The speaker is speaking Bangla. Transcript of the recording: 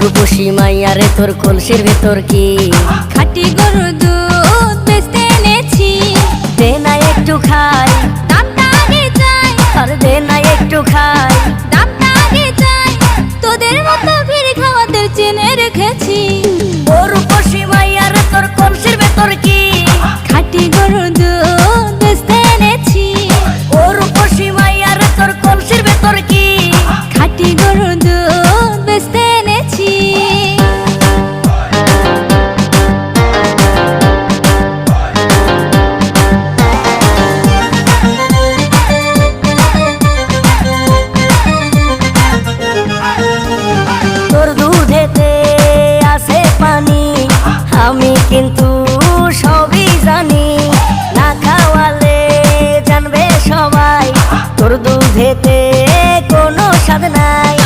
রূপসী মাইয়ারে তোর কলসির ভেতর কি খাঁটি গরুর দুধ বেচতে এনেছি। দে না একটু খাই, দামটা আগে চাই, আর দে না একটু খাই। দামটা আগে চাই, তোদের মতো ভিড় খাওয়াদের চেনে রেখেছি। ও রূপসী মাইয়ারে তোর কলসির ভেতর কি খাঁটি গরুর দুধ বেচতে এনেছি। ও রূপসী মাইয়ারে তোর কলসির ভেতর কি খাঁটি গরুর দুধ বেচতে এনেছি। তোর দুধেতে আছে পানি, আমি কিন্তু সবই জানি। না খাওয়ালে জানবে সবাই তোর দুধেতে কোনো স্বাদ নাই।